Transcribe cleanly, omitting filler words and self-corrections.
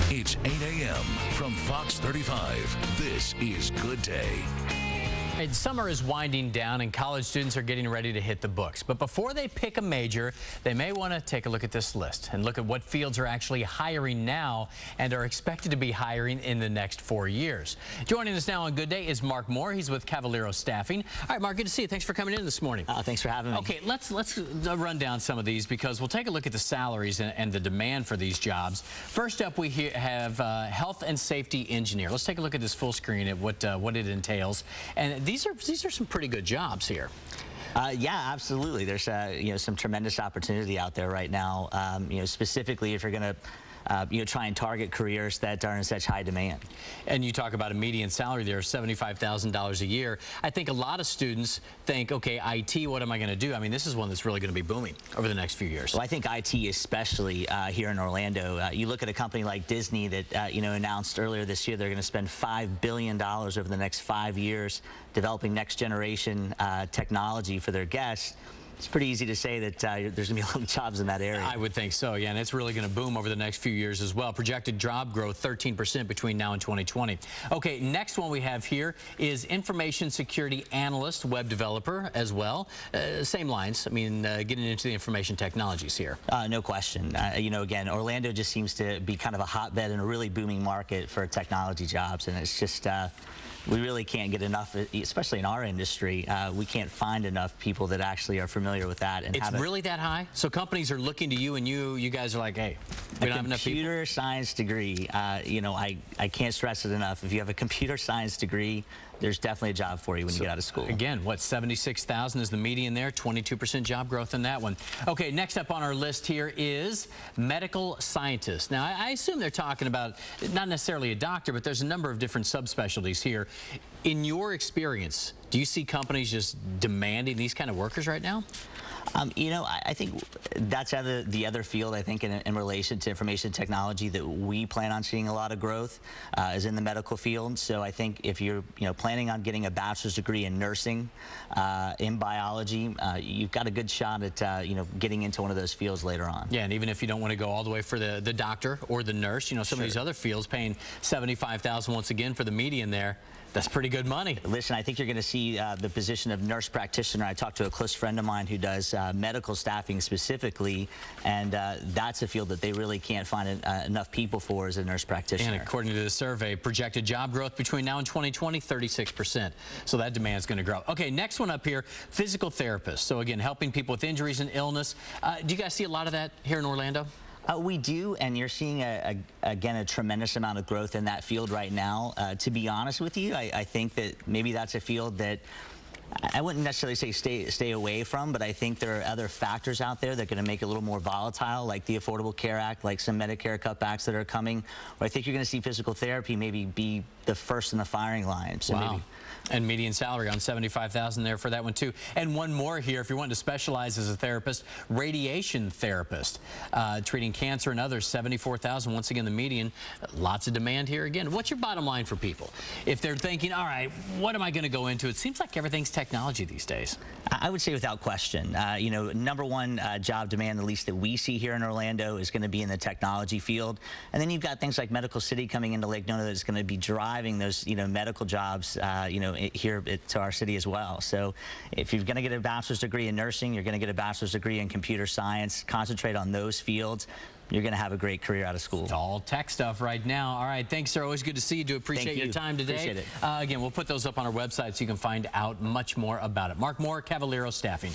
It's 8 a.m. from Fox 35. This is Good Day. Summer is winding down and college students are getting ready to hit the books. But before they pick a major, they may want to take a look at this list and look at what fields are actually hiring now and are expected to be hiring in the next 4 years. Joining us now on Good Day is Mark Moore. He's with Kavaliro Staffing. All right, Mark, good to see you. Thanks for coming in this morning. Thanks for having me. Okay, let's run down some of these because we'll take a look at the salaries and the demand for these jobs. First up, we have health and safety engineer. Let's take a look at this full screen at what it entails. And these are some pretty good jobs here. Yeah, absolutely. There's some tremendous opportunity out there right now. Specifically if you're going to try and target careers that are in such high demand. And you talk about a median salary there of $75,000 a year. I think a lot of students think, okay, IT, what am I going to do? I mean, this is one that's really going to be booming over the next few years. Well, I think IT, especially here in Orlando. You look at a company like Disney that announced earlier this year they're going to spend $5 billion over the next 5 years developing next generation technology for their guests. It's pretty easy to say that there's going to be a lot of jobs in that area. I would think so, yeah, and it's really going to boom over the next few years as well. Projected job growth 13% between now and 2020. Okay, next one we have here is information security analyst, web developer as well. Same lines. I mean, getting into the information technologies here. No question. Again, Orlando just seems to be kind of a hotbed and a really booming market for technology jobs, and it's just we really can't get enough, especially in our industry. We can't find enough people that actually are familiar with that. And it's really that high? So companies are looking to you, and you guys are like, hey, we don't have enough people. Computer science degree, I can't stress it enough. If you have a computer science degree, there's definitely a job for you when you get out of school. Again, what, 76,000 is the median there, 22% job growth in that one. Okay, next up on our list here is medical scientist. Now, I assume they're talking about not necessarily a doctor, but there's a number of different subspecialties here. In your experience, do you see companies just demanding these kind of workers right now? I think that's the other field, I think, in relation to information technology that we plan on seeing a lot of growth is in the medical field. So I think if you're planning on getting a bachelor's degree in nursing, in biology, you've got a good shot at getting into one of those fields later on. Yeah, and even if you don't want to go all the way for the doctor or the nurse, some of these other fields paying $75,000 once again for the median there. That's pretty good money. Listen, I think you're going to see the position of nurse practitioner. I talked to a close friend of mine who does medical staffing specifically, and that's a field that they really can't find enough people for as a nurse practitioner. And according to the survey, projected job growth between now and 2020, 36%. So that demand is going to grow. Okay, next one up here, physical therapist. So again, helping people with injuries and illness. Do you guys see a lot of that here in Orlando? We do, and you're seeing, again, a tremendous amount of growth in that field right now. To be honest with you, I think that maybe that's a field that I wouldn't necessarily say stay away from, but I think there are other factors out there that are going to make it a little more volatile, like the Affordable Care Act, like some Medicare cutbacks that are coming, where I think you're going to see physical therapy maybe be the first in the firing line. So wow. And median salary on $75,000 there for that one too. And one more here, if you're wanting to specialize as a therapist, radiation therapist, treating cancer and others, $74,000. Once again, the median. Lots of demand here. Again, what's your bottom line for people if they're thinking, all right, what am I going to go into? It seems like everything's technology these days. I would say without question, number one job demand, at least that we see here in Orlando, is going to be in the technology field. And then you've got things like Medical City coming into Lake Nona that's going to be driving those, medical jobs, here to our city as well. So if you're going to get a bachelor's degree in nursing, you're going to get a bachelor's degree in computer science, concentrate on those fields, you're going to have a great career out of school. It's all tech stuff right now. All right, thanks, sir. Always good to see you. Do appreciate your time today. Appreciate it. Again, we'll put those up on our website so you can find out much more about it. Mark Moore, Kavaliro Staffing.